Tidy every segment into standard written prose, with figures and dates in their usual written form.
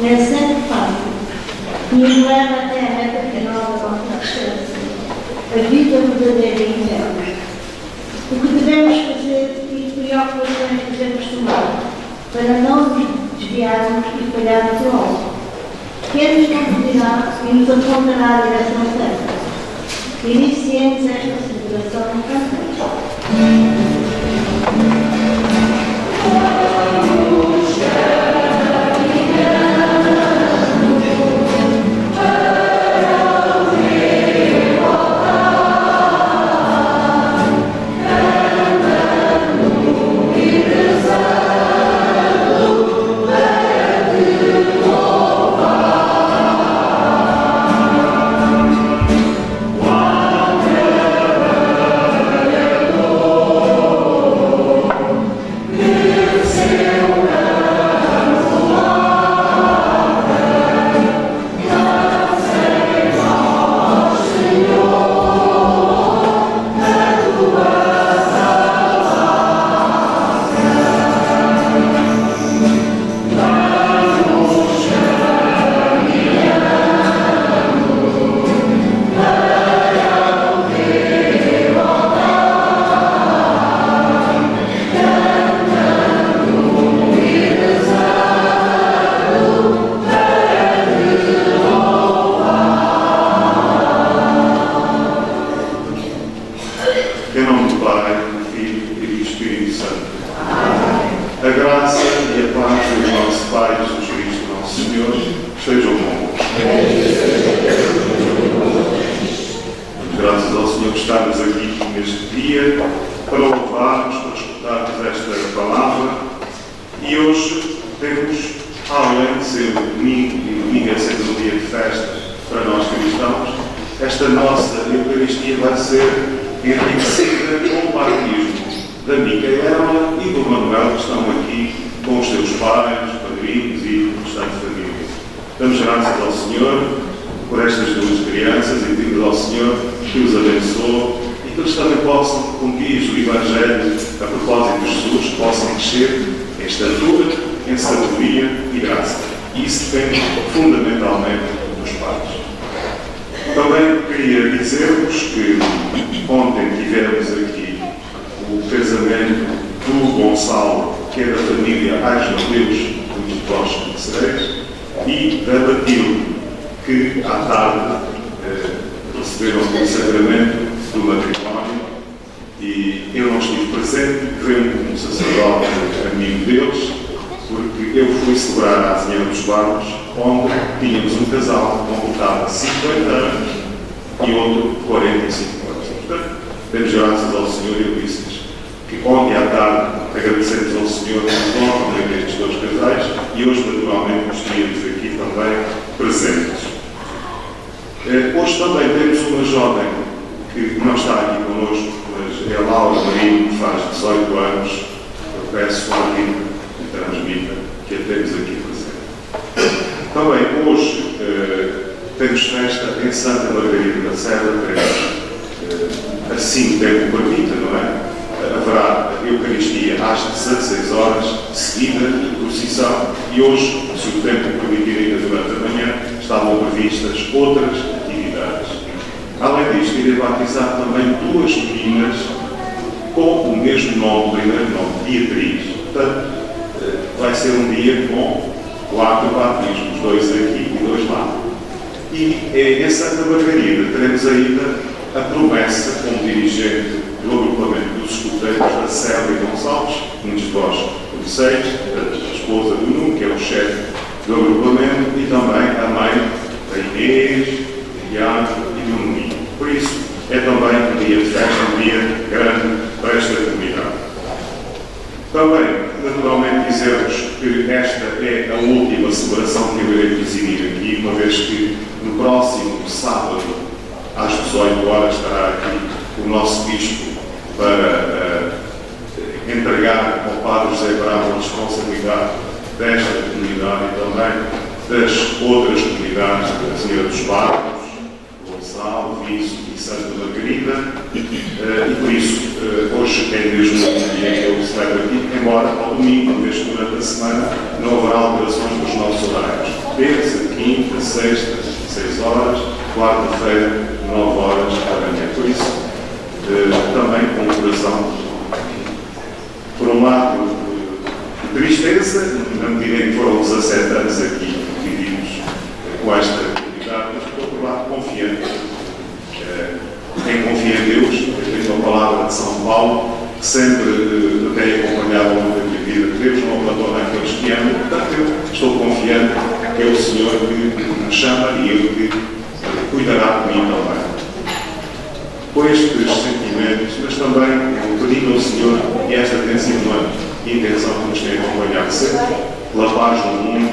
é sempre fácil e nos leva até a meta final da nossa existência, a vida verdadeira e eterna. O que devemos fazer e que preocupações devemos tomar para não nos desviarmos e falharmos o alvo? Quem nos conduzirá e nos apontará a direção certa? Iniciemos esta celebração no canto. Das outras comunidades, da Senhora dos Barcos, Gonçalo, Alviso e Santa Margarida, e por isso, hoje é mesmo o dia que eu celebro aqui, embora ao domingo, mesmo durante a semana, não haverá alterações nos nossos horários. Terça, quinta, sexta, 6 horas, quarta-feira, 9 horas da manhã. Por isso, também com o coração, por um lado, de tristeza, na medida em que foram 17 anos aqui vividos com esta comunidade, mas por outro lado, confiante. Quem confia em Deus, tem uma palavra de São Paulo, que sempre tem acompanhado ao longo da minha vida. Deus não abandona aqueles que amam, portanto, eu estou confiante que é o Senhor que me chama e Ele que cuidará de mim também. Com estes sentimentos, mas também pedindo ao Senhor, e esta tem sido uma intenção que nos tem acompanhado sempre, pela paz no mundo,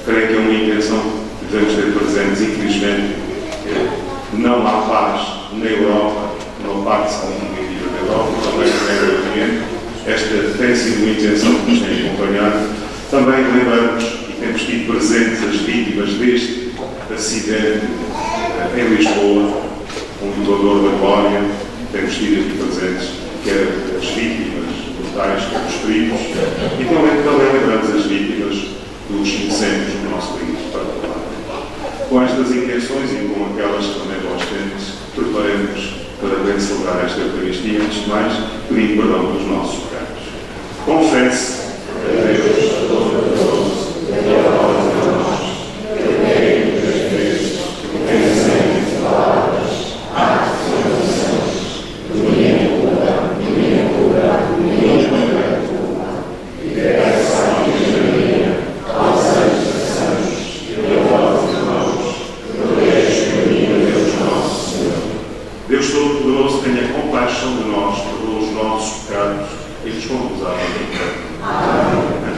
creio que é uma intenção que devemos ter presentes, infelizmente. Não há paz na Europa, não há parte significativa da Europa, também no Médio Oriente. Esta tem sido uma intenção que nos tem acompanhado. Também lembramos e temos tido presentes as vítimas deste acidente em Lisboa, um lutador da Glória. Temos tido aqui presentes quer as vítimas mortais, quer os feridos, e também lembramos as vítimas dos incêndios no nosso país. Com estas intenções e com aquelas que também vós tendes, preparemos para bem celebrar esta Eucaristia, antes de mais, pedindo perdão dos nossos pecados. Confesse a Deus Todo-Poderoso e a vós e a nós, que eu creio muitas vezes, pensando em palavras, atos e orações, de minha culpa, e peço a Virgem Maria, aos santos e santos, e a vós e a nós, Deus Todo-Poderoso tenha compaixão de nós, perdoa os nossos pecados e nos conduz à vida. Amém.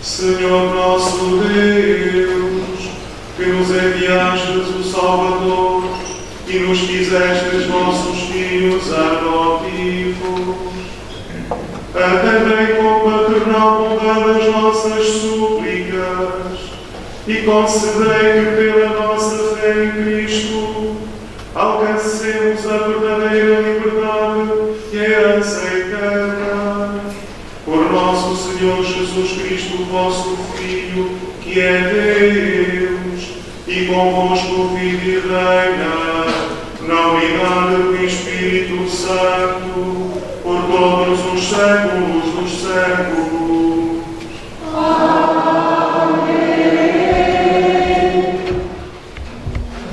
Senhor nosso Deus, que nos enviastes o Salvador e nos fizestes vossos filhos adotivos, atendei com maternal bondade as nossas súplicas e concedei que pela nossa fé em Cristo alcancemos a verdadeira liberdade e a herança eterna. vosso Filho, que é Deus, e convosco vive e reina, na unidade do Espírito Santo, por todos os séculos dos séculos.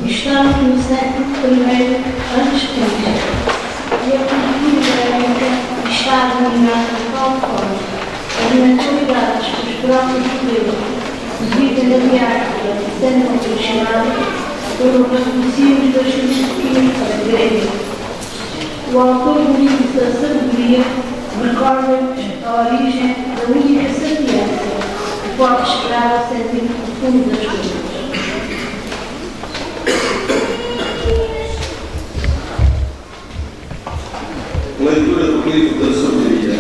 Estamos no século I antes de Cristo, e a cultura grega está dominada de tal forma as mentalidades que os próprios judeus, devido à diáspora sendo revolucionários, foram reconhecidos das filosofias para grega. O autor do livro da Sabedoria recorda-nos a origem da única sapiência que pode esperar o sentido profundo das coisas. Leitura do livro da Sabedoria.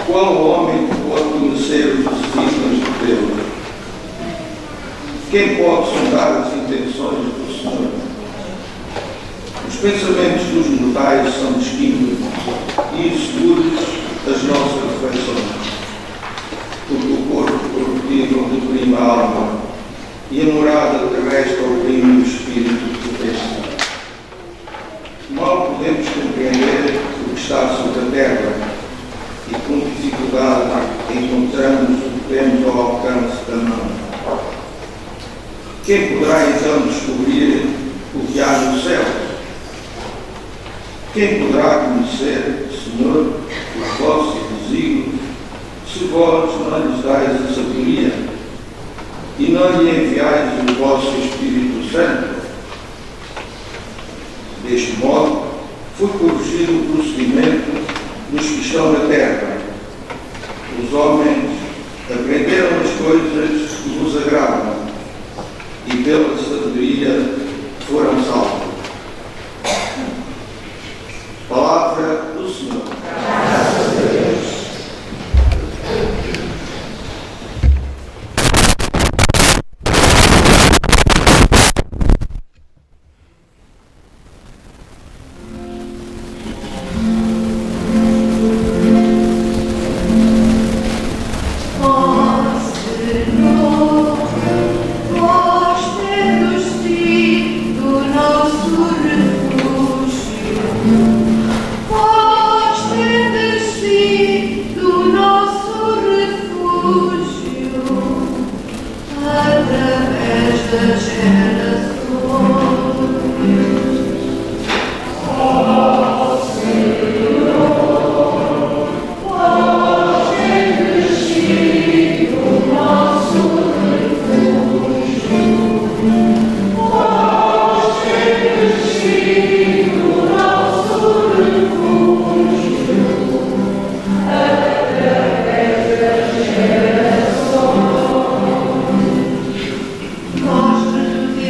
Qual homem pode conhecer os desígnios de Deus? Quem pode sondar as intenções do Senhor? Os pensamentos dos mortais são mesquinhos e inseguros as nossas reflexões, porque o corpo corruptível deprime a alma e a morada terrestre oprime o espírito que pensa. Mal podemos compreender o que está sobre a terra e com dificuldade encontramos o que temos ao alcance da mão. Quem poderá então descobrir o que há no céu? Quem poderá conhecer, Senhor, os vossos desígnios, se vós não lhes dais a sabedoria e não lhe enviais o vosso Espírito Santo? Deste modo, foi corrigido o procedimento dos que estão na terra. Os homens aprenderam as coisas que vos agradam e pela sabedoria foram salvos. Palavra do Senhor. Graças a Deus. Mostra-nos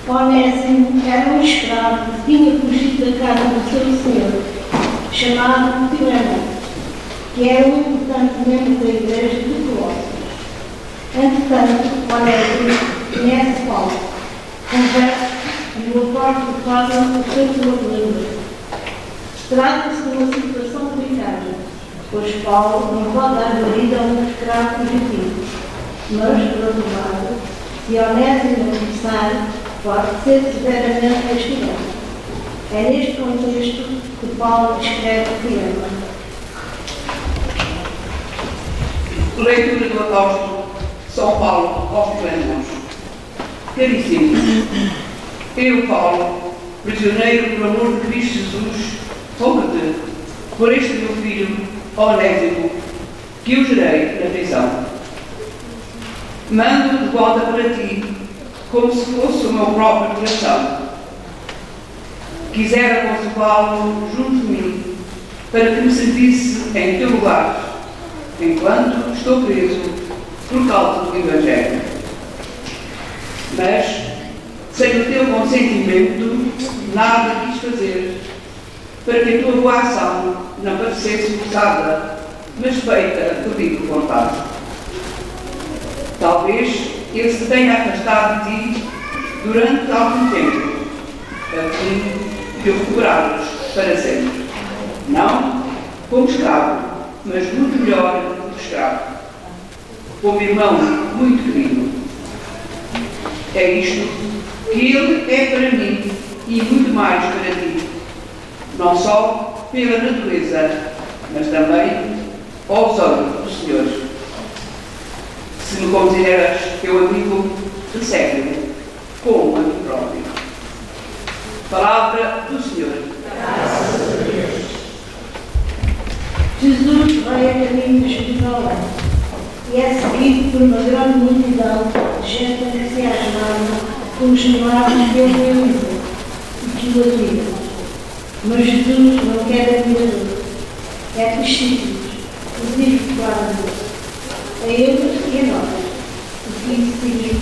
Onésimo era um escravo que tinha fugido da casa do seu senhor, chamado Filemão, que era um importante membro da igreja de Colossos. Entretanto, Onésimo conhece Paulo, conversa e o apóstolo torna o seu colaborador. Trata-se de uma situação delicada, pois Paulo não pode dar marido a um escravo fugitivo, mas, por outro lado, se Onésimo começar, pode ser severamente castigado. É neste contexto que Paulo escreve Filemão. Leitura do apóstolo São Paulo aos Filémons. Caríssimos, eu, Paulo, prisioneiro por amor de Cristo Jesus, rogo-te por este meu filho, Onésimo, que o gerei na prisão. Mando de volta para ti, como se fosse o meu próprio coração. Quisera conservá-lo junto de mim, para que me servisse em teu lugar, enquanto estou preso por causa do Evangelho. Mas, sem o teu consentimento, nada quis fazer, para que a tua boa ação não parecesse forçada, mas feita por livre vontade. Talvez ele se tenha afastado de ti durante algum tempo, a fim de o recuperares para sempre. Não como escravo, mas muito melhor do que escravo. Como irmão muito querido. É isto que ele é para mim e muito mais para ti. Não só pela natureza, mas também aos olhos do Senhor. Se me consideras teu amigo, recebe-me como a mim próprio. Palavra do Senhor. Graças a Deus. Jesus vai a caminho de Jerusalém e é seguido por uma grande multidão de gente entusiasmada com os milagres que ele realiza e que o admira. Mas Jesus não quer admirador, é discípulos, o vive para Deus. A eles e a nós, o que seguir.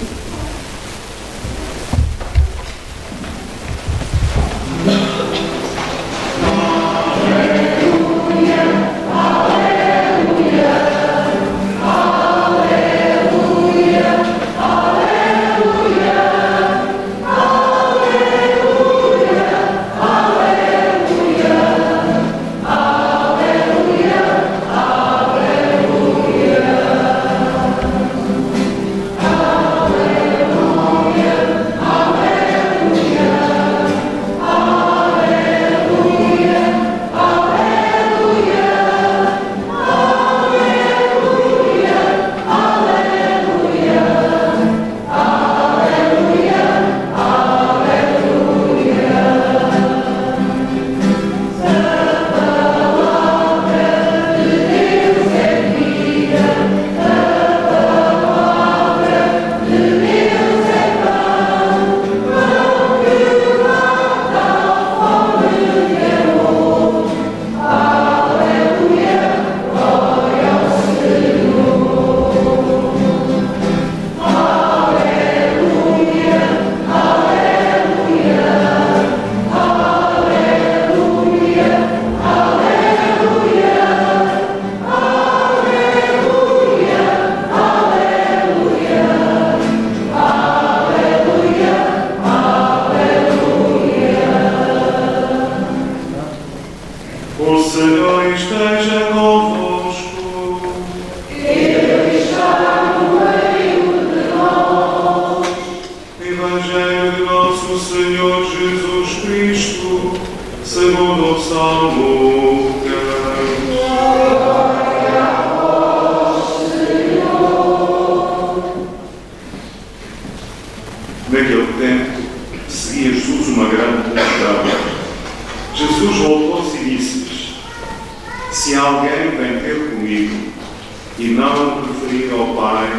O Senhor esteja convosco. Ele está no meio de nós. Evangelho de nosso Senhor Jesus Cristo, segundo o Salmo. Glória a vós, Senhor. Naquele tempo, seguia Jesus uma grande multidão. Jesus voltou-se e disse-lhes: se alguém vem ter comigo e não preferir ao pai,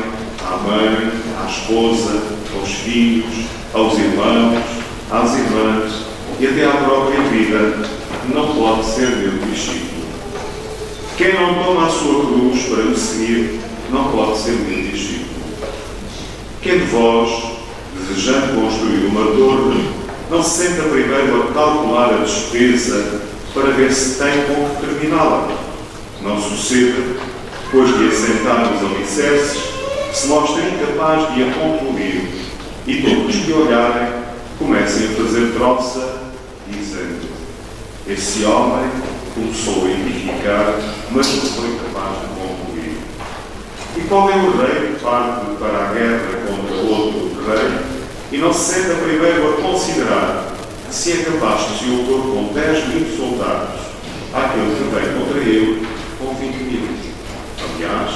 à mãe, à esposa, aos filhos, aos irmãos, às irmãs e até à própria vida, não pode ser meu discípulo. Quem não toma a sua cruz para me seguir, não pode ser meu discípulo. Quem de vós, desejando construir uma torre, não se senta primeiro a calcular a despesa para ver se tem como terminá-la. Não suceda, depois de assentar os alicerces, se mostra incapaz de a concluir e todos que olharem comecem a fazer troça, dizendo: esse homem começou a edificar, mas não foi capaz de concluir. E qual é o rei que parte para a guerra contra outro rei e não se senta primeiro a considerar se é capaz de se opor com 10.000 soldados àquele que vem contra ele com 20.000? Aliás,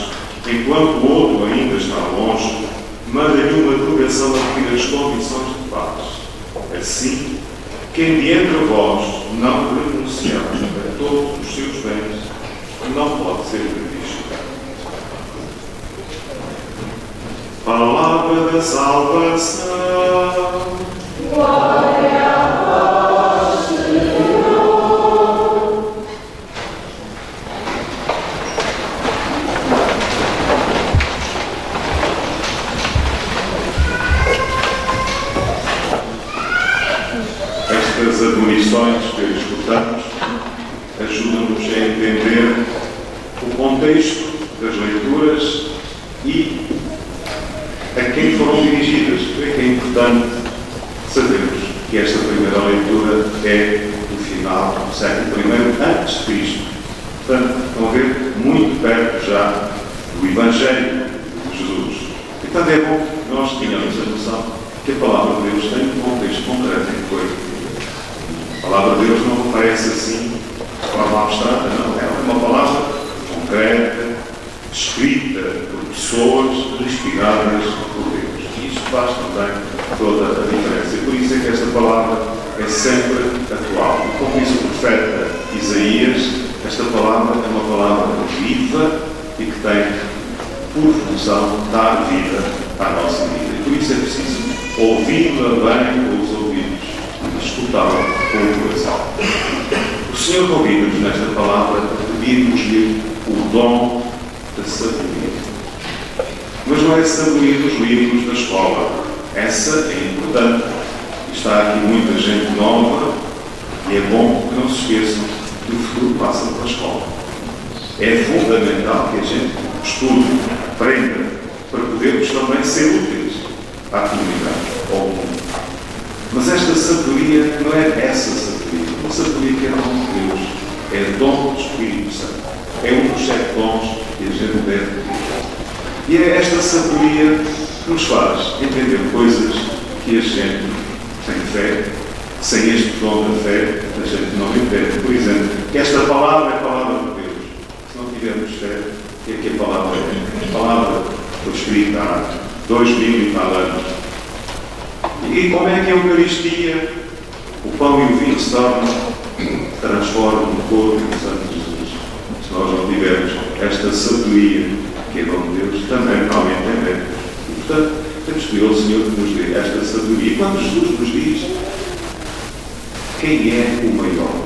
enquanto o outro ainda está longe, manda-lhe uma delegação a pedir as condições de paz. Assim, quem de entre vós não renunciar a todos os seus bens, não pode ser criticado. Palavra da salvação. Glória a vós, Senhor. Estas admonições que escutamos ajudam-nos a entender o contexto das leituras e a quem foram dirigidas. É que é importante sabermos que esta primeira leitura é do final do século I antes de Cristo. Portanto, estão a ver, muito perto já do Evangelho de Jesus. E, portanto, é bom que nós tenhamos a noção que a Palavra de Deus tem um contexto concreto em que foi. A Palavra de Deus não aparece assim de forma abstrata, não. É uma palavra concreta, escrita por pessoas inspiradas por Deus. E isto faz também toda a diferença. E por isso é que esta palavra é sempre atual. E como diz o profeta Isaías, esta palavra é uma palavra viva e que tem por função dar vida à nossa vida. E por isso é preciso ouvi-la bem com os ouvidos e escutá-la com o coração. O Senhor convida-nos nesta palavra a pedirmos-lhe o dom da sabedoria. Mas não é sabedoria dos livros da escola. Essa é importante. Está aqui muita gente nova e é bom que não se esqueçam que o futuro passa pela escola. É fundamental que a gente estude, aprenda, para podermos também ser úteis à comunidade, ao mundo. Mas esta sabedoria não é essa sabedoria. Uma sabedoria que é dom de Deus. É dom do Espírito Santo. É um dos 7 dons que a gente deve ter. E é esta sabedoria que nos faz entender coisas que a gente tem fé. Sem este dom da fé, a gente não entende. Por exemplo, que esta palavra é a palavra de Deus. Se não tivermos fé, o que é que a palavra é? A palavra foi escrita há 2000 e tal anos. E como é que a Eucaristia, o pão e o vinho se transformam no corpo e no sangue de Jesus? Se nós não tivermos esta sabedoria que é dom de Deus, também não entendemos. E, portanto, temos que pedir ao Senhor que nos dê esta sabedoria. E quando Jesus nos diz quem é o maior,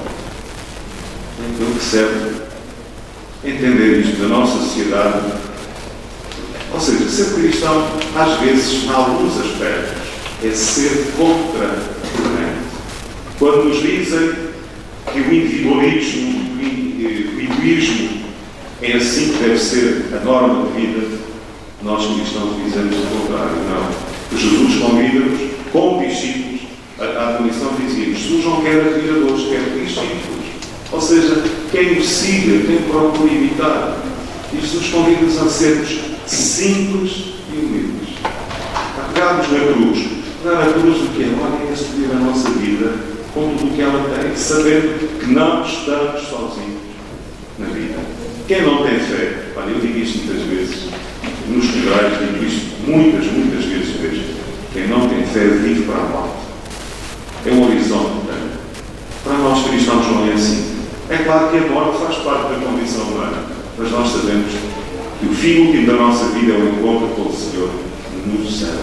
então que serve entender isto na nossa sociedade. Ou seja, ser cristão, às vezes, em alguns aspectos, é ser contra-corrente. Quando nos dizem que o individualismo, o egoísmo é assim que deve ser a norma de vida, nós cristãos dizemos o contrário. Não. Jesus convida-nos, como discípulos, a comissão dizia: Jesus não quer admiradores, quer discípulos. Ou seja, quem o siga, quem procura imitar. E Jesus convida-nos a sermos simples e humildes. A pegarmos na cruz. Pegar a cruz do que é? Olha, é subir a nossa vida com tudo o que ela tem, sabendo que não estamos sozinhos na vida. Quem não tem fé, olha, eu digo isto muitas vezes, nos funerais digo isto muitas vezes mesmo. Quem não tem fé vive para a morte. É um horizonte que tem. Para nós cristãos não é assim. É claro que a morte faz parte da condição humana, mas nós sabemos que o fim último da nossa vida é o encontro com o Senhor no céu.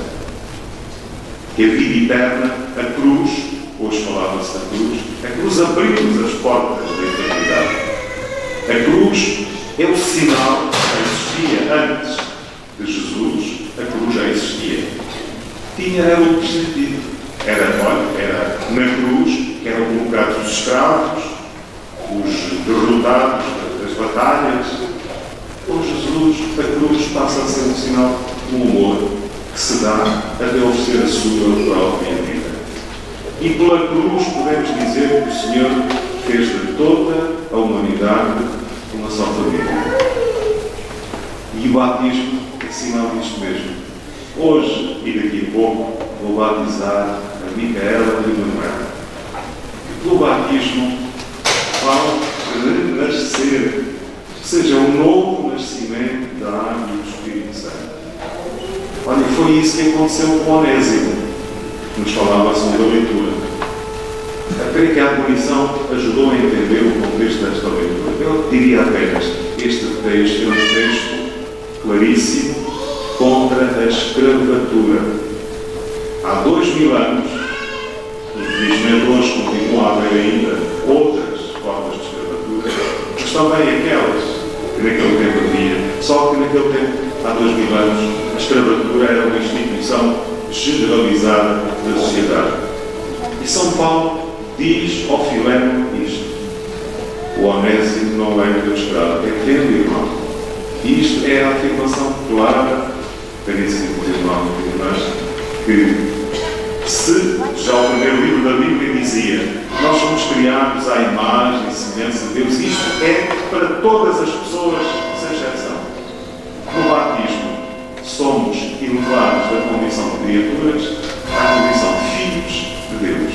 Que a vida eterna, a cruz, hoje falava-se da cruz, a cruz abriu-nos as portas da eternidade. A cruz é o sinal que já existia antes de Jesus, a cruz já existia. tinha era outro sentido. Era na cruz que eram colocados os escravos, os derrotados das batalhas. Com Jesus, a cruz passa a ser um sinal do amor que se dá até oferecer a sua própria vida. E pela cruz podemos dizer que o Senhor fez de toda a humanidade uma só família. E o batismo é sinal disto mesmo. Hoje e daqui a pouco vou batizar a Micaela e o Manuel. E pelo batismo vão renascer, ou seja, um novo nascimento da água e do Espírito Santo. Olha, foi isso que aconteceu com Onésimo, que nos falava a segunda leitura. Eu creio que a admonição ajudou a entender o contexto desta leitura. Eu diria apenas, este texto é um texto claríssimo contra a escravatura. Há 2000 anos, infelizmente hoje continua a haver ainda outras formas de escravatura, mas também aquelas que naquele tempo havia, só que naquele tempo, há 2000 anos, a escravatura era uma instituição generalizada da sociedade. E São Paulo diz ao Filémon isto: o Onésimo não é teu escravo, é teu irmão. E isto é a afirmação clara, caríssimo irmão e irmãs, que se já o primeiro livro da Bíblia dizia nós somos criados à imagem e semelhança de Deus, isto é para todas as pessoas, sem exceção. No batismo, somos elevados da condição de criaturas à condição de filhos de Deus.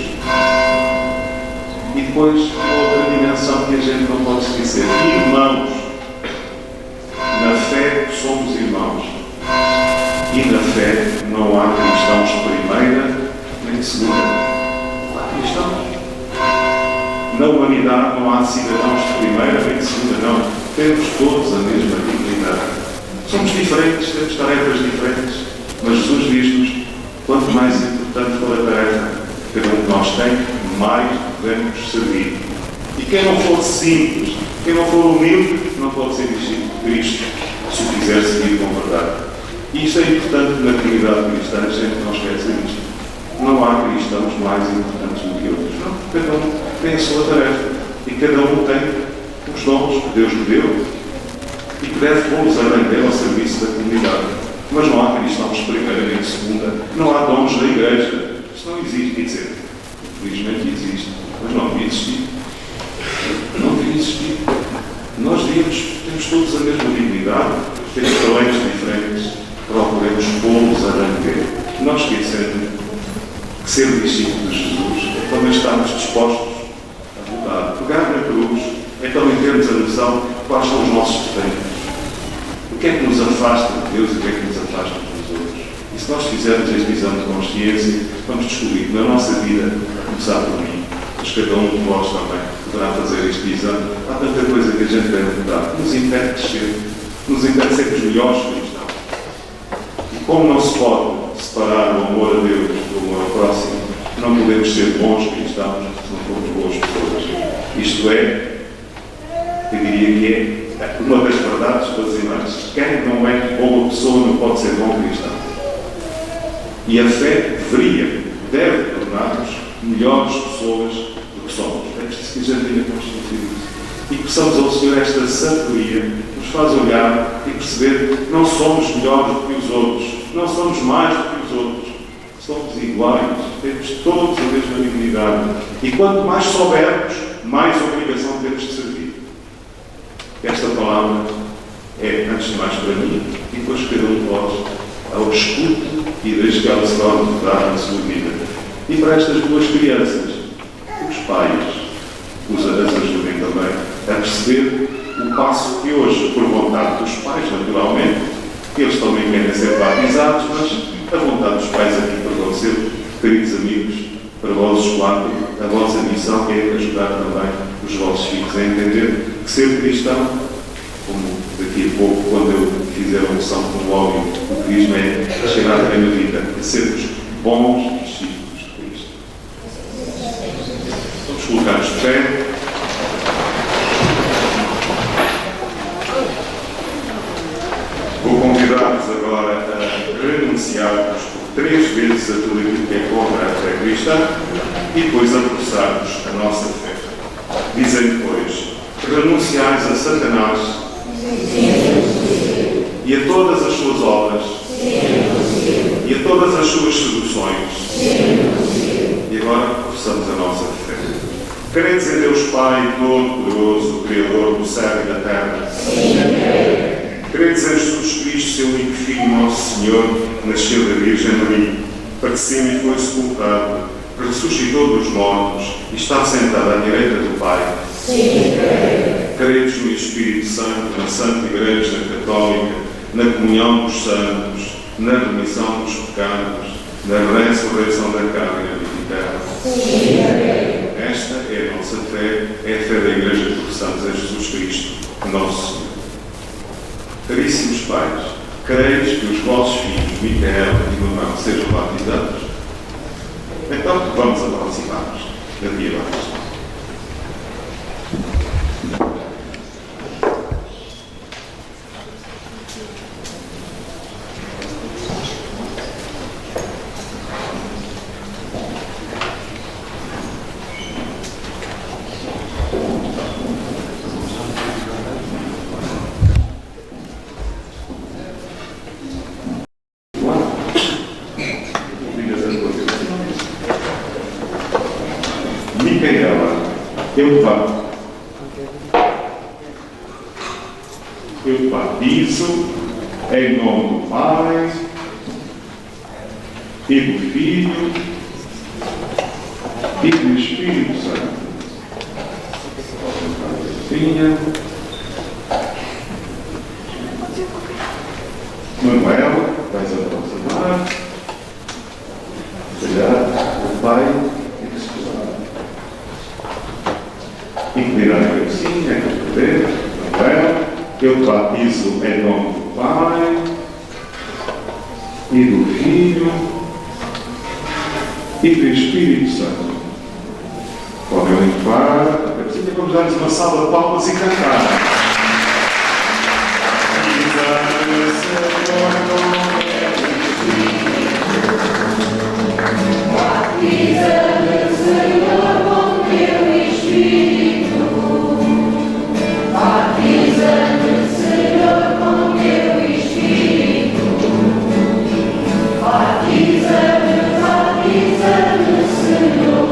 E depois, outra dimensão que a gente não pode esquecer: irmãos. Na fé, somos irmãos. E na fé não há cristãos de primeira nem de segunda. Há cristãos. Na humanidade não há cidadãos de primeira nem de segunda, não. Temos todos a mesma dignidade. Somos diferentes, temos tarefas diferentes, mas Jesus diz-nos: quanto mais importante for a tarefa que cada um de nós tem, mais devemos servir. E quem não for simples, quem não for humilde, não pode ser discípulo de Cristo, se o quiser seguir com verdade. E isto é importante na comunidade cristã, a gente não esquece disto. Não há cristãos mais importantes do que outros. Não, cada um tem a sua tarefa. E cada um tem os dons que Deus lhe deu e que deve pô-los a render ao serviço da comunidade. Mas não há cristãos de primeira nem de segunda. Não há dons da igreja. Isso não existe, quer dizer, infelizmente existe, mas não devia existir. Não devia existir. Nós temos todos a mesma dignidade, temos talentos diferentes, procuremos pô-los a render. Não esquecendo que ser discípulo de Jesus é também estarmos dispostos a lutar. Pegar na cruz é também termos a noção de quais são os nossos defeitos. O que é que nos afasta de Deus e o que é que nos afasta dos outros. E se nós fizermos este exame de consciência, vamos descobrir que na nossa vida, a começar por mim, mas cada um de nós também poderá fazer este exame. Há tanta coisa que a gente deve mudar, que nos impede de crescer, que nos impede de sermos melhores cristãos. E como não se pode separar o amor a Deus do amor ao próximo, não podemos ser bons cristãos se não formos boas pessoas. Isto é, eu diria que é uma das verdades das irmãs. Quem não é boa pessoa não pode ser bom cristão. E a fé deve tornar-nos melhores pessoas do que somos. É preciso que a gente tenha consciência disso. E que peçamos ao Senhor esta sabedoria que nos faz olhar e perceber que não somos melhores do que os outros, não somos mais do que os outros, somos iguais, temos todos a mesma dignidade. E quanto mais soubermos, mais obrigação temos de servir. Esta palavra é, antes de mais, para mim, e depois cada um de vós, ao escute e deixe que ela se torne verdade na sua vida. E para estas duas crianças, os pais, as ajudem também a perceber o passo que hoje, por vontade dos pais, naturalmente, eles também querem ser batizados, mas a vontade dos pais aqui prevaleceu, queridos amigos, para vós os quatro, a vossa missão é ajudar também os vossos filhos a entender que ser cristão, como daqui a pouco, quando eu fizer a noção com o óbvio, o crisma é chegar bem na vida, é sermos bons discípulos de Cristo. Vamos colocar-nos de pé. Vou convidar-vos agora a renunciar aos 3 vezes a tudo aquilo que é contra a fé cristã e depois apressar-nos a nossa fé. Dizem depois, renunciais a Satanás e a todas as suas obras e a todas as suas seduções. E agora professamos a nossa fé. Credes em Deus Pai Todo-Poderoso, Criador do céu e da terra? Credes em Jesus Cristo, seu único Filho, nosso Senhor, que nasceu da Virgem Maria, padeceu e foi sepultado, ressuscitou dos mortos e está sentado à direita do Pai? Credes no Espírito Santo, na Santa Igreja Católica, na comunhão dos santos, na remissão dos pecados, na ressurreição da carne e da vida eterna? Esta é a nossa fé, é a fé da Igreja que professamos em Jesus Cristo, nosso Senhor. Caríssimos pais, quereis que os vossos filhos, Micael e Manuel, sejam batizados? Então vamos aproximar-nos da Via Batista. Eu te batizo em nome do Pai e do Filho e do Espírito Santo. Filha Manuel, vais aproximar, olhar o Pai e do Espírito. Inclinar a cabecinha, com o poder, Manuel. Eu te batizo em nome do Pai e do Filho e do Espírito Santo. Podem limpar a cabecinha, vamos dar-lhes uma salva de palmas e cantar. Batiza-me, Senhor, com teu Espírito. Batiza-me, Senhor, com teu Espírito. Batiza-me, batiza-me, Senhor.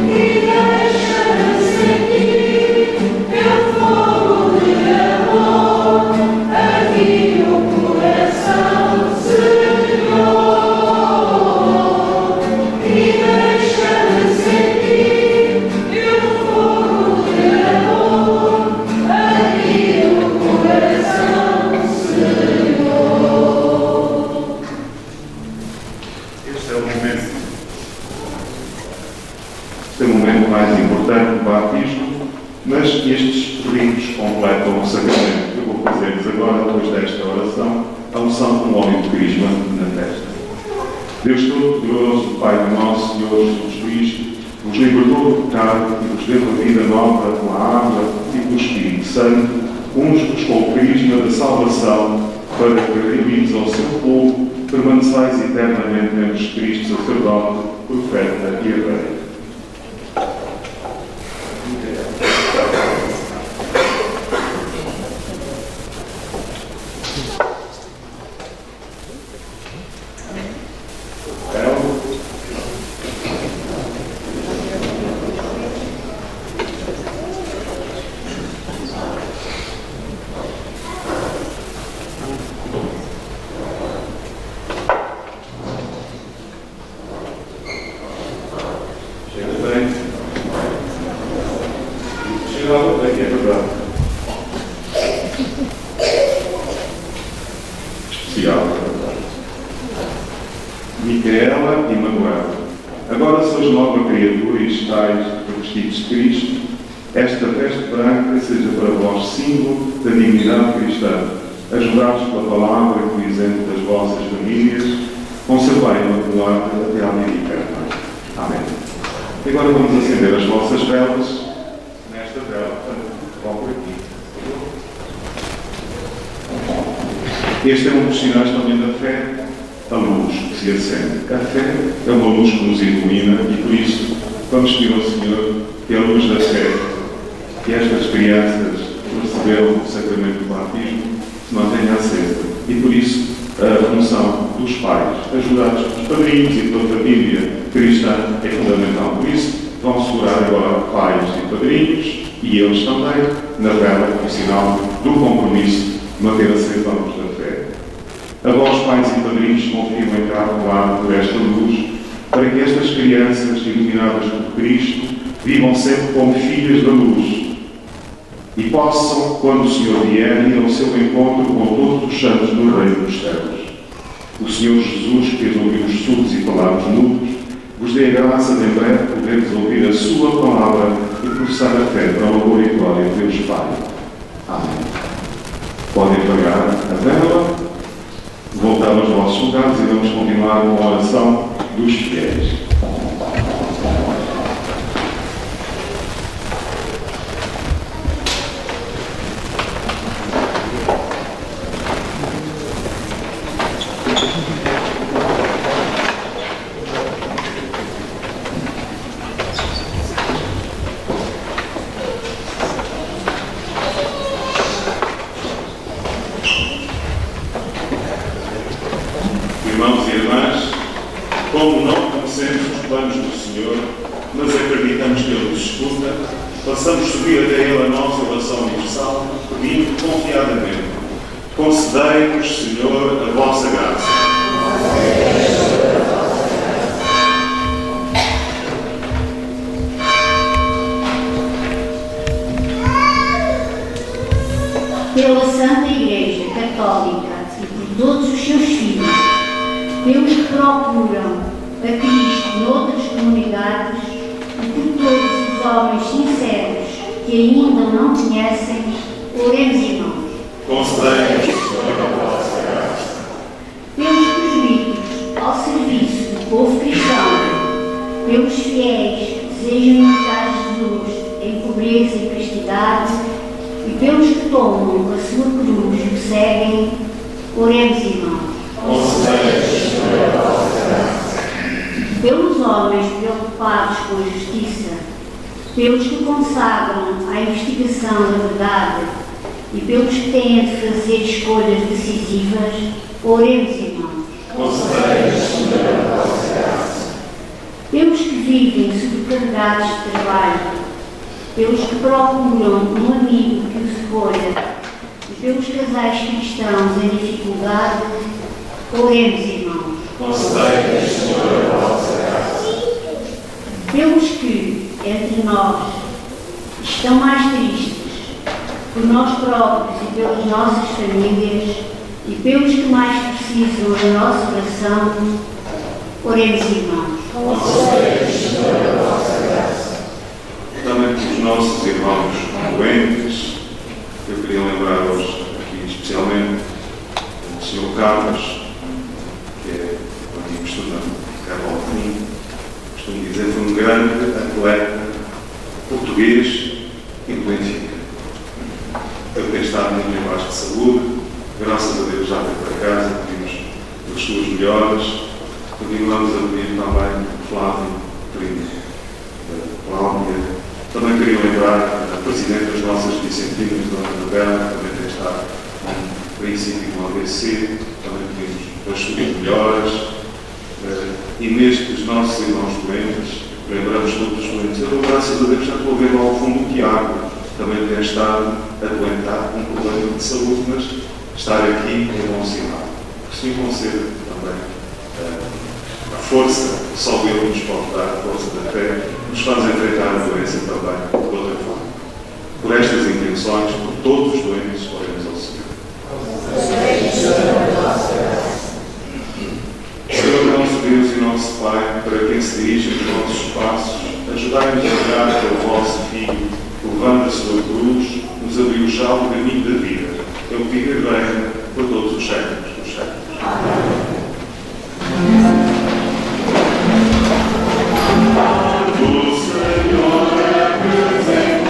E deixa-me sentir teu fogo de amor aqui no coração, Senhor. E deixa-me sentir teu fogo de amor aqui no coração, Senhor. Este é o momento. Este é o momento mais importante do batismo, mas estes ritos completam o sacramento. Eu vou fazer-lhes agora, depois desta oração, a unção com o óleo de crisma na testa. Deus Todo-Poderoso, Pai do nosso Senhor Jesus Cristo, vos libertou do pecado e vos deu a vida nova com a água e com o Espírito Santo, unge-vos com o crisma da salvação, para que, reunidos ao seu povo, permaneçais eternamente entre Cristo, sacerdote, profeta e rei. Micaela e Manuel, agora sois nova criatura e estáis revestidos de Cristo. Esta veste branca seja para vós símbolo da dignidade cristã. Ajudados pela palavra e pelo exemplo das vossas famílias, conservai-a maculada até à vida eterna. Amém. E agora vamos acender as vossas velas nesta vela. Vão por aqui. Este é um dos sinais também da fé, a luz que se acende. A fé é uma luz que nos ilumina e, por isso, vamos pedir ao Senhor que a luz da fé, que estas crianças receberam o sacramento do batismo, se mantenha acesa. E, por isso, a função dos pais, ajudados pelos padrinhos e pela família cristã, é fundamental. Por isso, vão segurar agora pais e padrinhos, e eles também, na vela, o sinal do compromisso de manter acesa a luz da fé. A vós, pais e padrinhos, confiam em trabalhar por esta luz, para que estas crianças, iluminadas por Cristo, vivam sempre como filhas da luz e possam, quando o Senhor vier, ir ao seu encontro com todos os santos do reino dos céus. O Senhor Jesus, que fez ouvir os surdos e falar os mudos, vos dê a graça de em breve podermos ouvir a sua palavra e professar a fé para o louvor e glória de Deus Pai. Amém. Podem apagar a vela, voltar aos vossos lugares e vamos continuar com a oração dos fiéis. Irmãos e irmãs, como não conhecemos os planos do Senhor, mas acreditamos que Ele nos escuta, passamos a subir até Ele a nossa oração universal, pedindo confiadamente: concedei-nos, Senhor, a vossa graça. Pela Santa Igreja Católica e por todos os seus filhos, pelos que procuram a Cristo noutras comunidades e por todos os homens sinceros que ainda não conhecem, oremos, irmãos. Concedei-nos, Senhor, a vossa graça. Pelos presbíteros ao serviço do povo cristão, pelos fiéis que desejam imitar Jesus em pobreza e castidade e pelos que tomam a sua cruz e o seguem, oremos, irmãos. Concedei-nos, Senhor, a vossa graça. Pelos homens preocupados com a justiça, pelos que consagram à investigação da verdade e pelos que têm de fazer escolhas decisivas, oremos, irmãos. Concedei-nos, Senhor, a vossa graça. Pelos que vivem sobrecarregados de trabalho, pelos que procuram um amigo que os acolha e pelos casais cristãos em dificuldade, oremos, irmãos. Concedei-nos, Senhor, a vossa graça. Pelos que, entre nós, estão mais tristes, por nós próprios e pelas nossas famílias, e pelos que mais precisam da nossa oração, oremos, irmãos. Concedei-nos, Senhor, a vossa graça. Também pelos nossos irmãos doentes, eu queria lembrar-vos aqui especialmente do Sr. Carlos, que é o antigo estudante de Carlos Alvim, costumo dizer, foi um grande atleta português e do Benfica. Ele tem estado muito em baixo de saúde, graças a Deus já veio para casa, pedimos as suas melhoras, continuamos a pedir também Flávio, primo da Cláudia. Também queria lembrar a Presidente das nossas Vicentinas, Dona Anabela, que também tem estado num princípio com AVC, também pedimos as suas melhoras. E nestes nossos irmãos doentes, lembramos todos os doentes. Eu, graças a Deus, já estou a ver lá ao fundo o Tiago, também tem estado adoentado com um problema de saúde, mas estar aqui é bom sinal. Que o Senhor conceda também a força, só Ele nos pode dar, a força da fé, nos faz enfrentar a doença também de outra forma. Por estas intenções, por todos os doentes, oremos ao Senhor. Senhor, nosso Deus e nosso Pai, para quem se dirigem os nossos passos, ajudai-nos a olhar para o vosso Filho, levando a sua cruz, nos abriu já o caminho da vida. Ele vive e reina por todos os séculos dos séculos. Amém. Senhor é presente.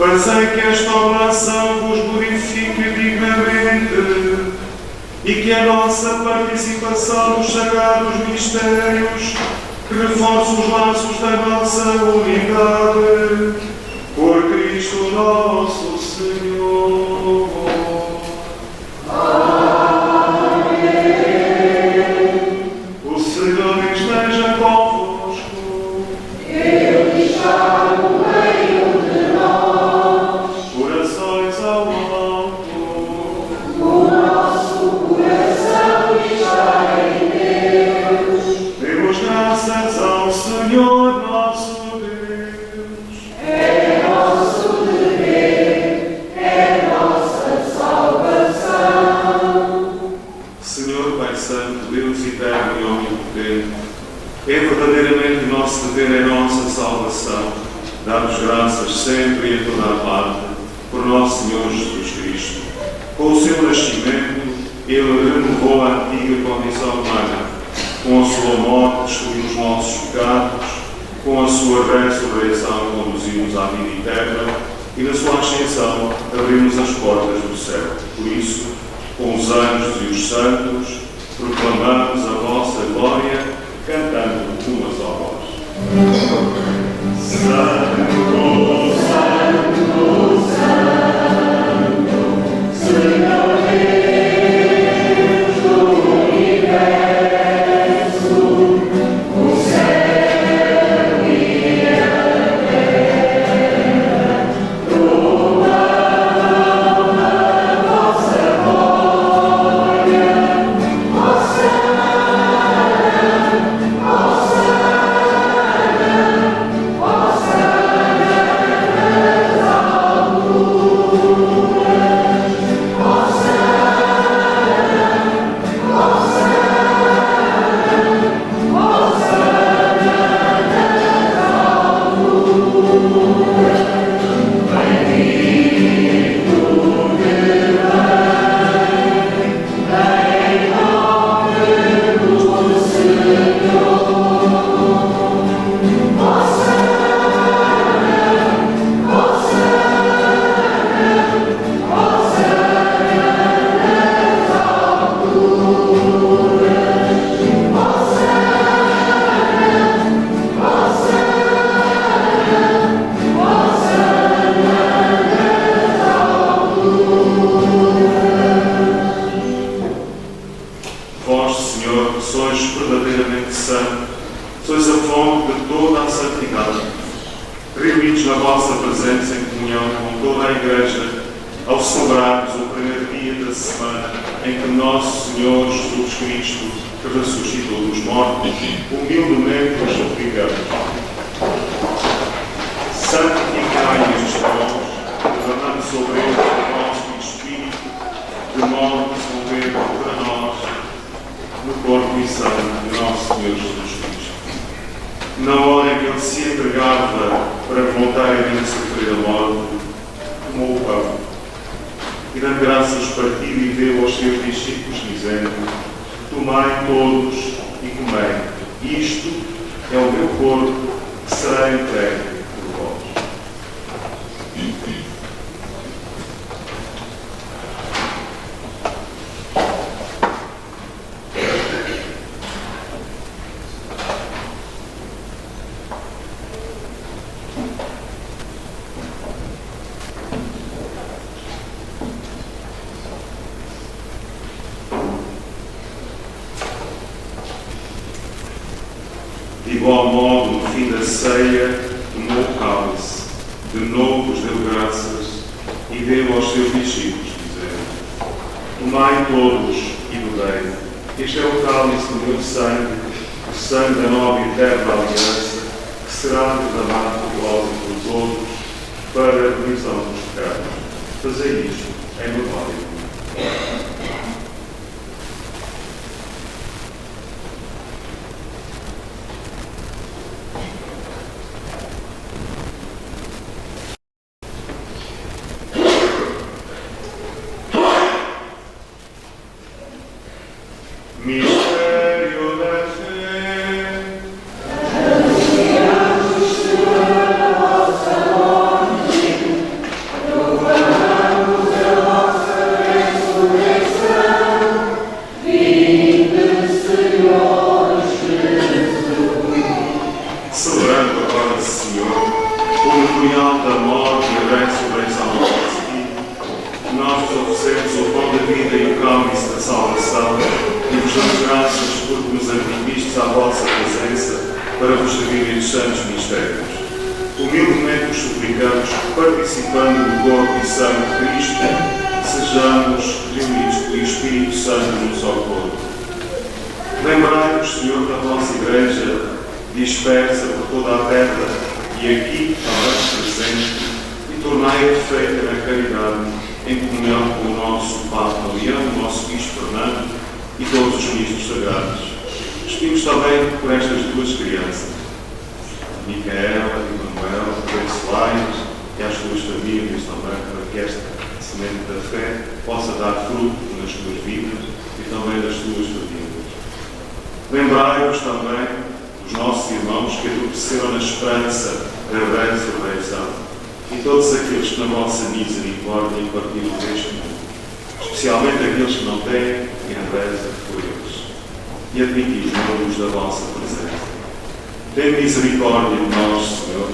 Fazei que esta oração vos glorifique dignamente e que a nossa participação nos sagrados mistérios reforce os laços da nossa unidade. Por Cristo nosso Senhor. Amém. O Senhor esteja convosco. Ele está no meio de nós. Corações ao alto. O nosso coração está em Deus. Demos graças ao Senhor nosso Deus. É nosso dever, é nossa salvação. Senhor Pai Santo, Deus eterno e omnipotente, é verdadeiramente nosso dever, é nossa salvação. Dá-nos graças sempre e em toda a parte por nosso Senhor Jesus Cristo. Com o seu nascimento, Ele renovou a antiga condição humana. Com a sua morte, destruiu os nossos pecados. Com a sua ressurreição, conduzimos à vida eterna. E na sua ascensão, abrimos as portas do céu. Por isso, com os anjos e os santos, proclamamos a vossa glória, cantando uma só voz. Santo, Santo, Santo, Senhor Deus do universo, o céu e a terra proclamam a vossa glória. Vós, Senhor, que sois verdadeiramente santo, sois a fonte de toda a santidade. Reunidos na vossa presença em comunhão com toda a Igreja, ao celebrarmos o primeiro dia da semana em que nosso Senhor Jesus Cristo, que ressuscitou dos mortos, humildemente vos suplicamos. Santificai estes dons, derramando sobre eles o vosso Espírito, de modo que se convertam para nós no corpo e sangue de nosso Senhor Jesus Cristo. Na hora em que ele se entregava para voluntariamente sofrer a morte, tomou o pão e, dando graças, partiu e deu aos seus discípulos, dizendo: tomai todos e comei. Isto é o meu corpo que será entregue por vós. De igual modo, no fim da ceia, tomou o cálice, de novo vos deu graças e deu aos seus discípulos, dizendo: tomai todos e bebei. Este é o cálice do meu sangue, o sangue da nova e eterna aliança, que será derramado por vós e por todos para a remissão dos pecados. Fazei isto em memória de mim. Mistério da fé. Anunciamos tua vossa morte da morte e a ressurreição do nosso Filho, nós vos oferecemos o pão da vida e o cálice da salvação e vos damos graças porque nos admitistes à vossa presença para vos servir estes santos mistérios. Humildemente vos suplicamos que, participando do corpo e sangue de Cristo, sejamos reunidos pelo Espírito Santo num só corpo. Lembrai-vos, Senhor, da vossa Igreja dispersa por toda a terra e aqui também presente, e tornai-a perfeita na caridade, em comunhão com o nosso Papa Leão, o nosso Bispo Fernando e todos os ministros sagrados. Pedimos também por estas duas crianças, Micaela e Manuel, abençoai-os e às suas famílias também, para que esta semente da fé possa dar fruto nas suas vidas e também das suas famílias. Lembrai-vos também dos nossos irmãos que adormeceram na esperança da ressurreição e todos aqueles que na vossa misericórdia partilham deste mundo, especialmente aqueles que não têm quem reza por eles, e admitis na luz da vossa presença. Tem misericórdia de nós, Senhor,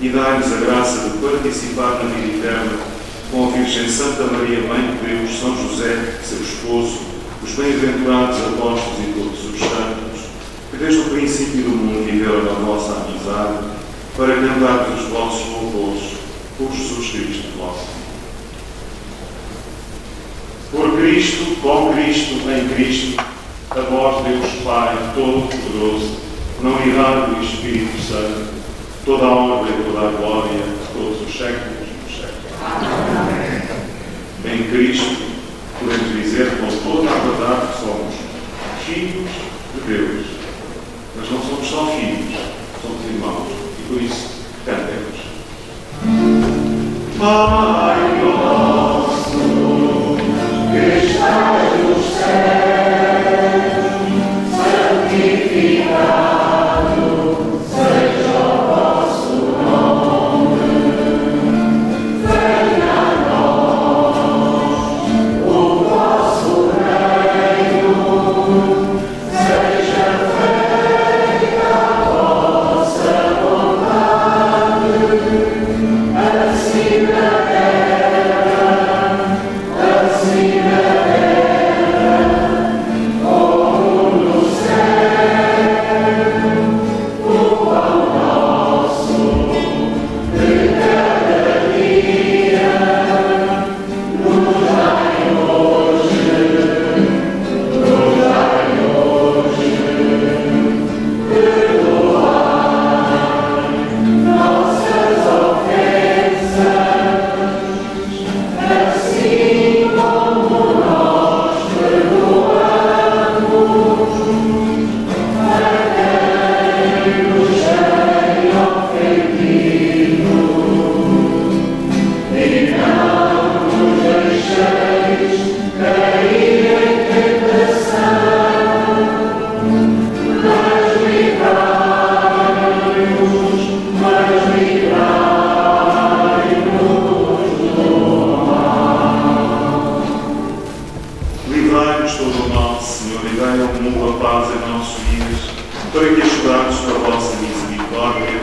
e dai-nos a graça de participar na vida eterna com a Virgem Santa Maria, Mãe de Deus, São José, seu esposo, os bem-aventurados apóstolos e todos os santos, que desde o princípio do mundo viveram na vossa amizade, para cantar os vossos louvores por Jesus Cristo, vosso Filho. Por Cristo, com Cristo, em Cristo, a vós, Deus Pai Todo-Poderoso, na unidade do Espírito Santo, toda a honra e toda a glória de todos os séculos dos séculos. Amém. Em Cristo, podemos dizer com toda a verdade que somos filhos de Deus. Mas não somos só filhos, somos irmãos. E por isso, cantemos. Pai nosso, que estás nos céus, santificado seja o vosso nome. Venha a nós o vosso reino. Seja feita a vossa vontade, assim na terra, assim na terra, como no céu. O pão nosso de cada dia nos dai hoje, perdoai nossas ofensas, assim como nós perdoamos a quem nos tem ofendido, e não nos deixeis cair em tentação, mas livrai-nos todo o mal, Senhor, e dai ao mundo a paz em nossos dias, para que, ajudados pela vossa misericórdia,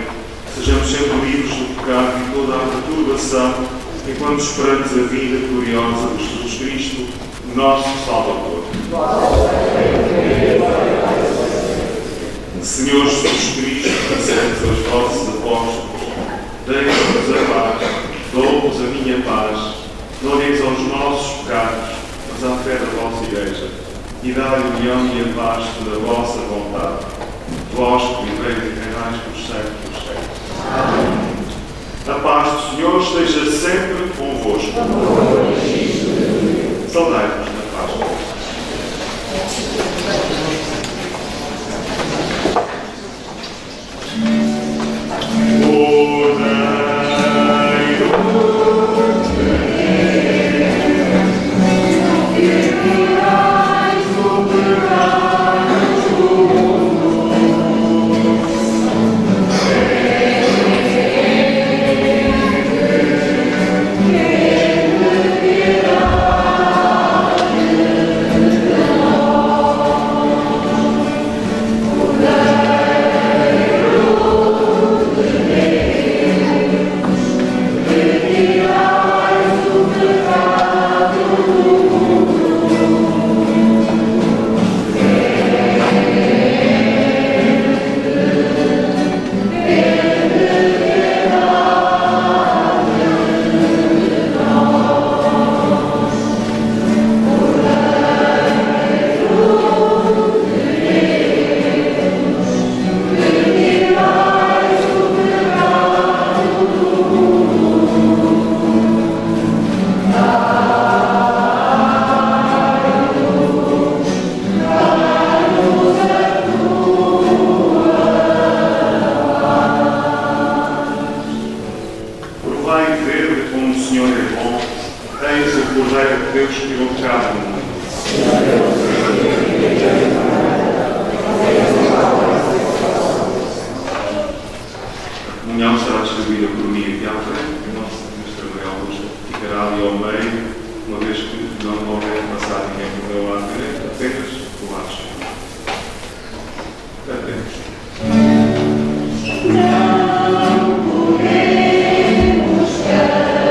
sejamos sempre livres do pecado e toda a perturbação, enquanto esperamos a vida gloriosa de Jesus Cristo, nosso Salvador. Senhor Jesus Cristo, disseste aos vossos apóstolos, dei-vos a paz, dou-vos a minha paz, não olheis aos nossos pecados, mas à fé da vossa Igreja, e dai a união e a paz pela vossa vontade. Vós que viveis e reinais pelos séculos dos séculos. Amém. A paz do Senhor esteja sempre convosco. Saudai-vos na paz de Deus. Yeah. Provai e vede como o Senhor é bom. Eis o Cordeiro de Deus que tirou o pecado do mundo. A comunhão será distribuída por mim aqui à frente. O nosso Ministro Maria Augusta ficará ali ao meio, uma vez que não houver passado ninguém por meu lado direito, apenas o lado esquerdo. Apenas. Não podemos caminhar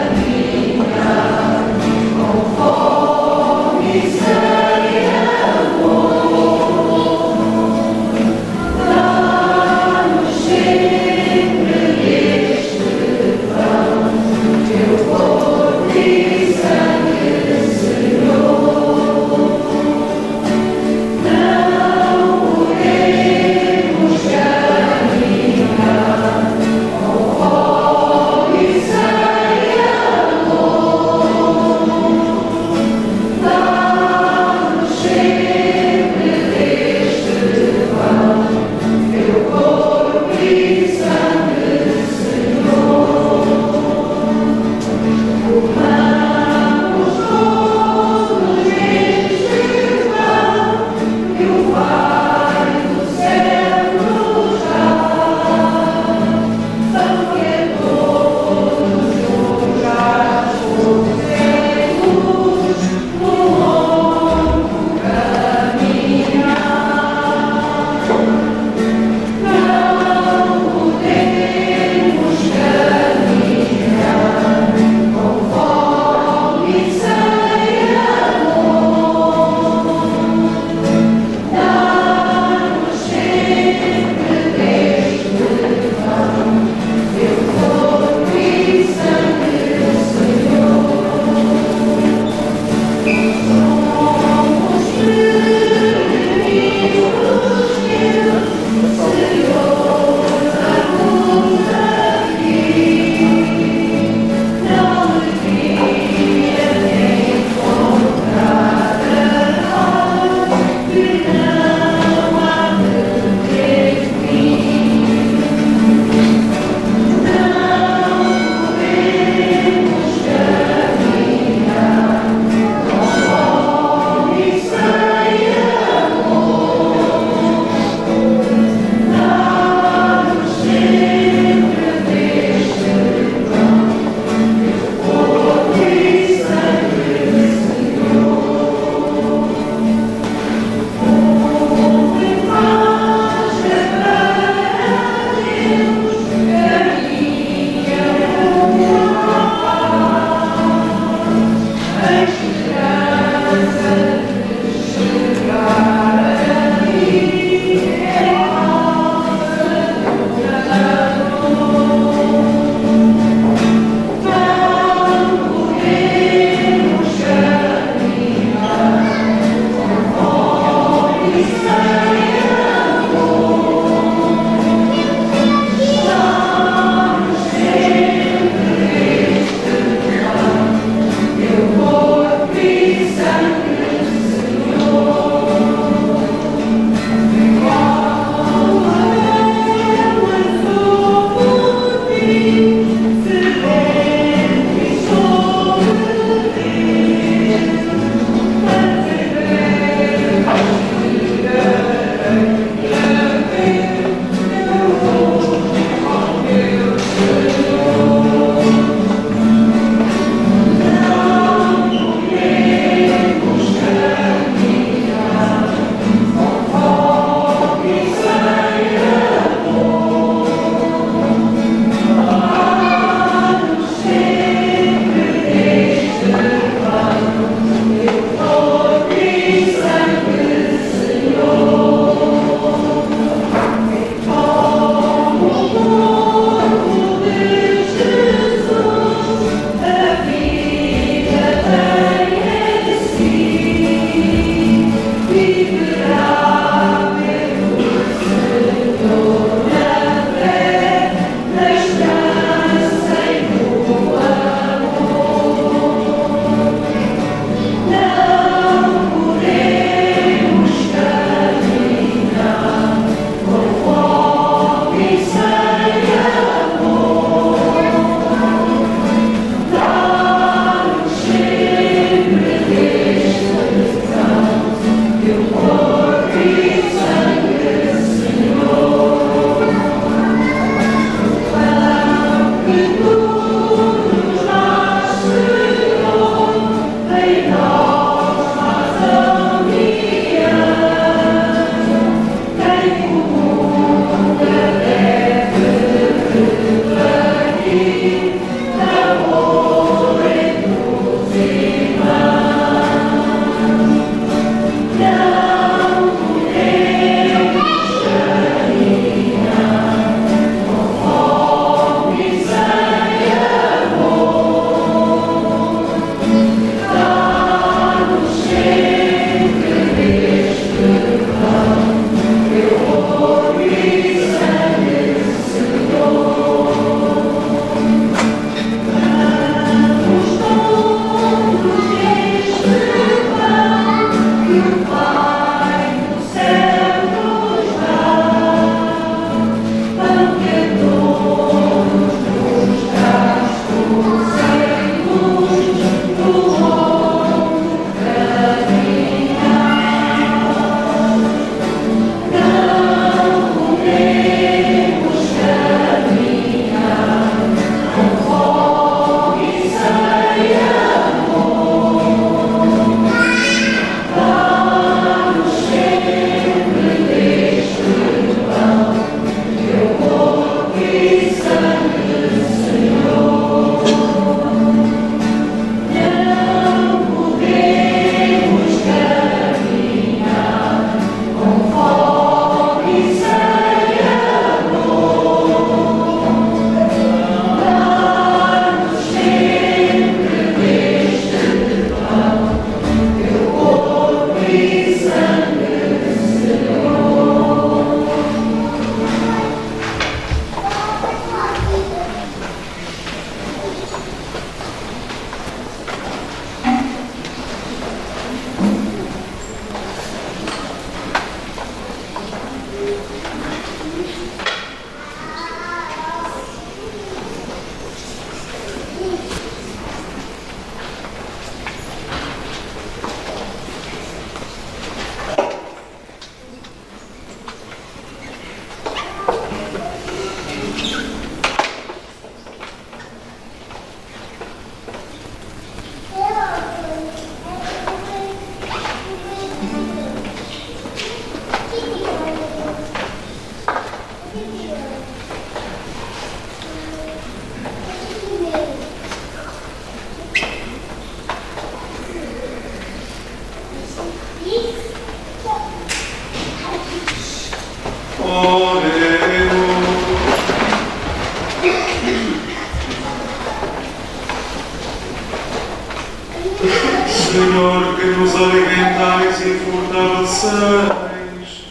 Senhor, que nos alimentais e fortaleceis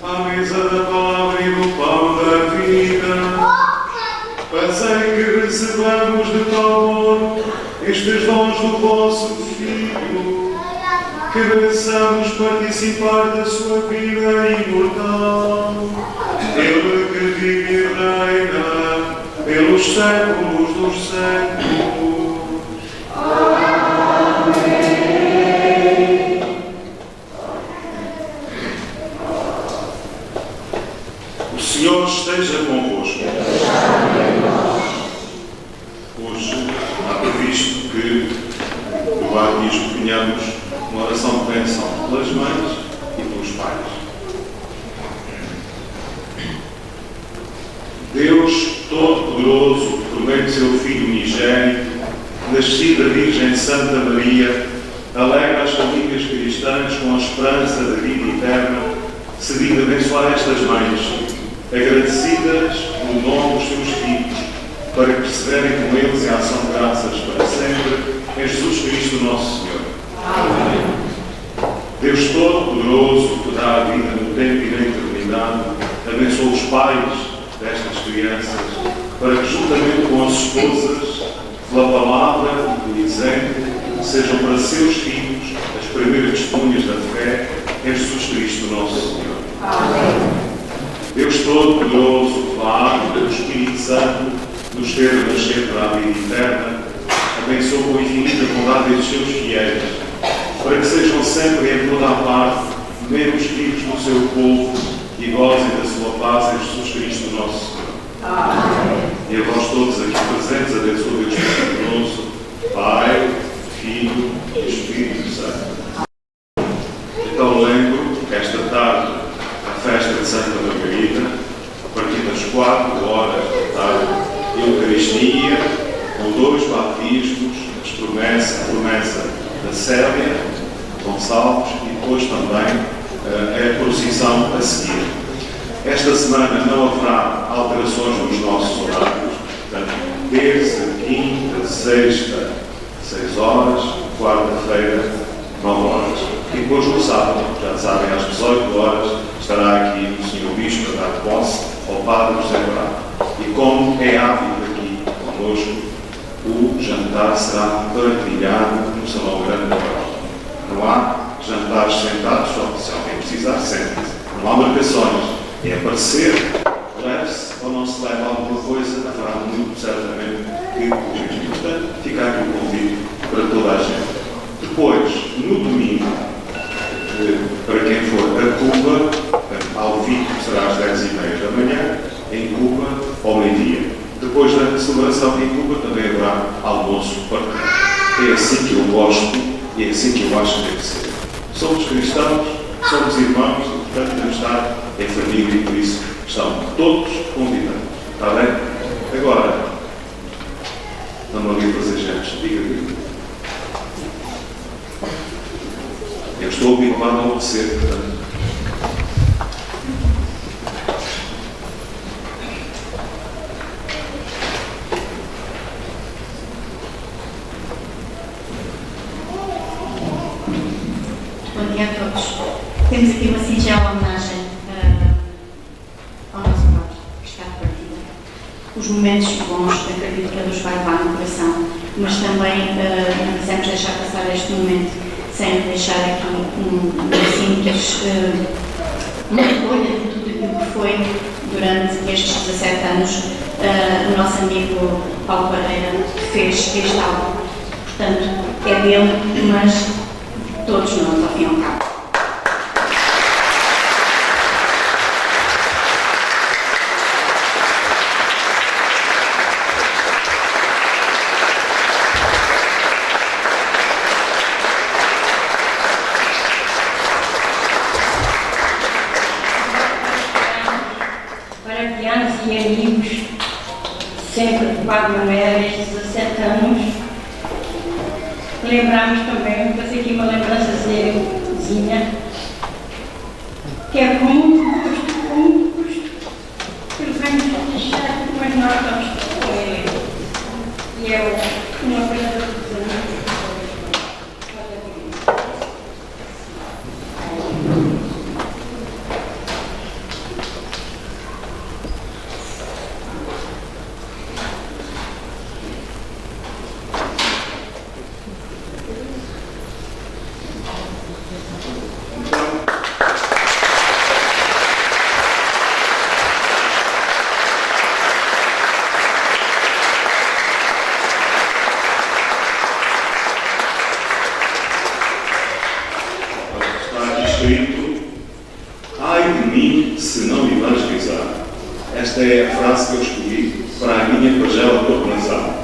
à mesa da palavra e do pão da vida, fazei que recebamos de tal modo estes dons do vosso Filho, que mereçamos participar da sua vida imortal. Ele que vive e reina pelos séculos dos séculos. O Senhor esteja convosco. Hoje há previsto que no batismo tenhamos uma oração de bênção pelas mães e pelos pais. Deus Todo-Poderoso, por meio do seu Filho unigênito, nascido da Virgem Santa Maria, alegra as famílias cristãs com a esperança da vida eterna, seguindo abençoar estas mães, agradecidas pelo dom dos seus filhos, para que perseverem com eles em ação de graças para sempre, em Jesus Cristo nosso Senhor. Amém. Deus Todo-Poderoso, que dá a vida no tempo e na eternidade, abençoa os pais destas crianças, para que juntamente com as esposas, pela palavra e do exemplo, sejam para seus filhos as primeiras testemunhas da fé em Jesus Cristo nosso Senhor. Amém. Deus Todo-Poderoso, Pai, do Espírito Santo, nos ter nascer para a vida eterna, abençoa com infinita bondade estes seus fiéis, para que sejam sempre em toda a parte membros vivos do seu povo e gozem da sua paz em Jesus Cristo nosso Senhor. E a vós todos aqui presentes, abençoe Deus Todo-Poderoso, Pai, Filho e Espírito Santo. Então lembro que esta tarde, a festa de Santa Margarida, a partir das 4 horas da tarde, Eucaristia, com 2 batismos, a promessa da Célia Gonçalves e depois também a procissão a seguir. Esta semana não haverá alterações nos nossos horários, portanto, terça, quinta, sexta, 6 horas, quarta-feira, 9 horas. E depois no sábado, já sabem, às 18 horas, estará aqui o Sr. Bispo a dar posse ao Padre José Bravo. E como é hábito aqui connosco, o jantar será partilhado no Salão Grande da Paróquia. Não há jantares sentados, só se alguém precisar, sente-se. Não há marcações. É aparecer, leve-se ou não se leva alguma coisa, haverá muito certamente que corrigir. Portanto, fica aqui o convite para toda a gente. Depois, no domingo, para quem for a Cuba, ao vivo será às 10h30 da manhã, em Cuba, ao meio-dia. Depois da celebração em Cuba também haverá almoço partilhado. É assim que eu gosto e é assim que eu acho que deve ser. Somos cristãos, somos irmãos e, portanto, temos de estar em família e por isso estão todos convidados. Está bem? Agora, não ali fazer gestos. Diga. Eu estou habituado a obedecer, portanto. Bom dia a todos. Temos aqui uma singela homenagem ao nosso Padre, que está de partida. Os momentos bons, acredito que ele os vai levar no coração, mas também não quisemos deixar passar este momento sem deixar aqui uma simples recolha de tudo aquilo que foi durante estes 17 anos o nosso amigo Paulo Barreira fez este álbum. Portanto, é dele, mas todos nós, ao fim e ao cabo. E amigos, sempre de Padre Manuel, estes 17 anos. Lembramos também, vou fazer aqui uma lembrançazinha, que é com muito custo, que ele vai nos deixar, mas nós estamos com ele. E é uma coisa dos amigos. Ai de mim se não me evangelizar. Esta é a frase que eu escolhi para a minha pagela corporação.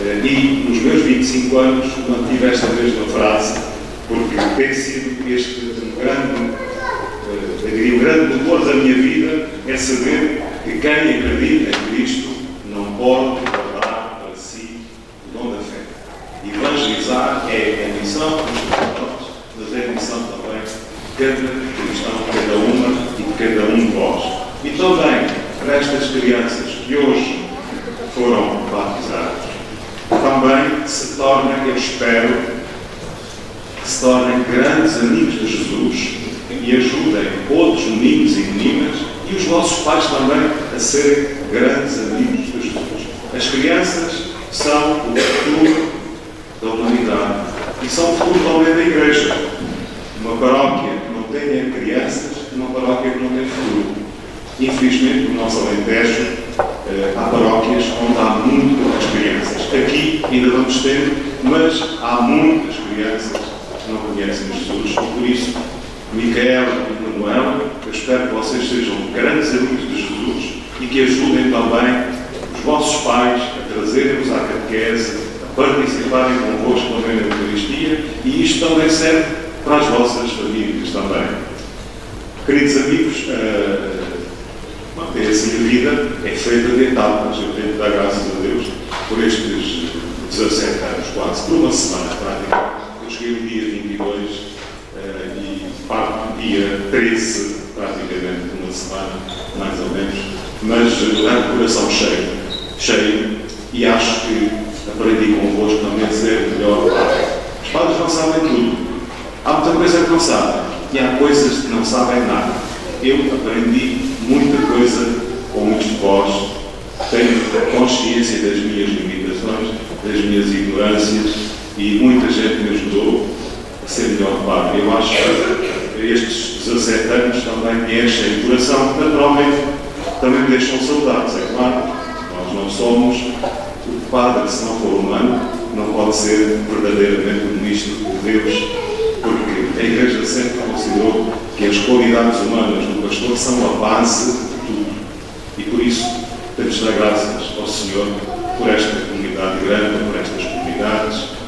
E nos meus 25 anos mantive esta mesma frase, porque tem sido este um grande motor da minha vida, é saber que quem acredita em Cristo não pode guardar para si o dom da fé. Evangelizar é a missão dos cristãos, mas é a missão também de cada cristão, de cada uma e de cada um de vós. E também para estas crianças que hoje foram batizadas, também se tornem, eu espero, que se tornem grandes amigos de Jesus e ajudem outros meninos e meninas e os nossos pais também a serem grandes amigos de Jesus. As crianças são o futuro da humanidade e são o futuro também da Igreja. Uma paróquia que não tenha crianças, uma paróquia que não tem futuro. Infelizmente, no nosso Alentejo, há paróquias onde há muito poucas crianças. Aqui ainda vamos ter, mas há muitas crianças que não conhecem Jesus e por isso, Micaela e Manuel, eu espero que vocês sejam grandes amigos de Jesus e que ajudem também os vossos pais a trazerem-vos à catequese, a participarem convosco também na Eucaristia, e isto também serve para as vossas famílias também. Queridos amigos, é assim a vida, é feita de etapas. Eu tenho que dar graças a Deus por estes 17 anos, quase, por uma semana praticamente. Eu cheguei no dia 22 e parto no dia 13, praticamente, uma semana, mais ou menos, mas com o coração cheio, e acho que aprendi convosco também a ser melhor padre. Os padres não sabem tudo. Há muita coisa que não sabem, e há coisas que não sabem nada. Eu aprendi muita coisa com muitos de vós, tenho consciência das minhas limitações, das minhas ignorâncias, e muita gente me ajudou a ser melhor padre. Eu acho que estes 17 anos também me enchem o coração, naturalmente também me deixam saudades, é claro. Nós não somos o padre, se não for humano, não pode ser verdadeiramente o ministro de Deus, porque a Igreja sempre considerou que as qualidades humanas do pastor são a base de tudo. E por isso temos de dar graças ao Senhor por esta comunidade grande, por estas comunidades,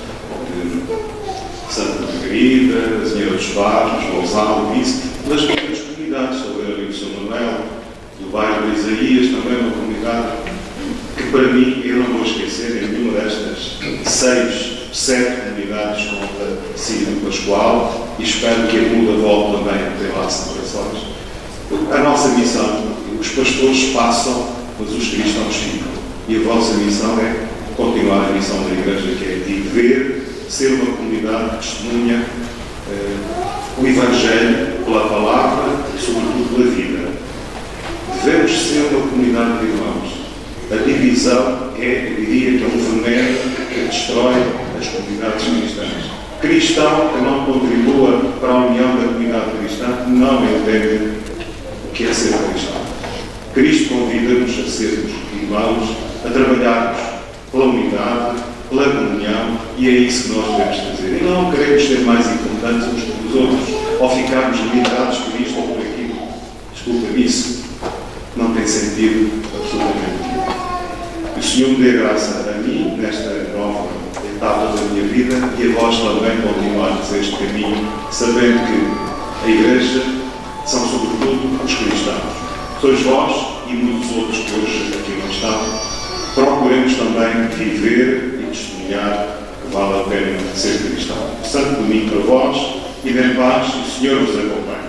Santa Margarida, a Senhora dos Barros, Gonçalo, isso, pelas outras comunidades, estou a ver ali o São Manuel, do bairro de Isaías, também uma comunidade que para mim, eu não vou esquecer, em nenhuma destas 6, 7 comunidades com a Círio Pascoal, e espero que a Muda volte também a ter lá celebrações. A nossa missão, os pastores passam, mas os cristãos ficam. E a vossa missão é continuar a missão da Igreja, que é viver, ser uma comunidade que testemunha o Evangelho pela palavra e, sobretudo, pela vida. Devemos ser uma comunidade de irmãos. A divisão eu diria que é um veneno que destrói as comunidades cristãs. Cristão que não contribua para a união da comunidade cristã não entende o que é ser cristão. Cristo convida-nos a sermos irmãos, a trabalharmos pela unidade, pela comunhão, e é isso que nós devemos fazer. E não queremos ser mais importantes uns que os outros, ou ficarmos limitados por isto ou por aquilo. Desculpa-me, isso não tem sentido absolutamente nenhum. O Senhor me dê graça a mim, nesta nova etapa da minha vida, e a vós também continuarmos este caminho, sabendo que a Igreja são sobretudo os cristãos. Sois vós e muitos outros que hoje aqui não estão. Procuremos também viver e testemunhar que vale a pena ser cristão. Santo domingo para vós e bem paz, o Senhor vos acompanhe.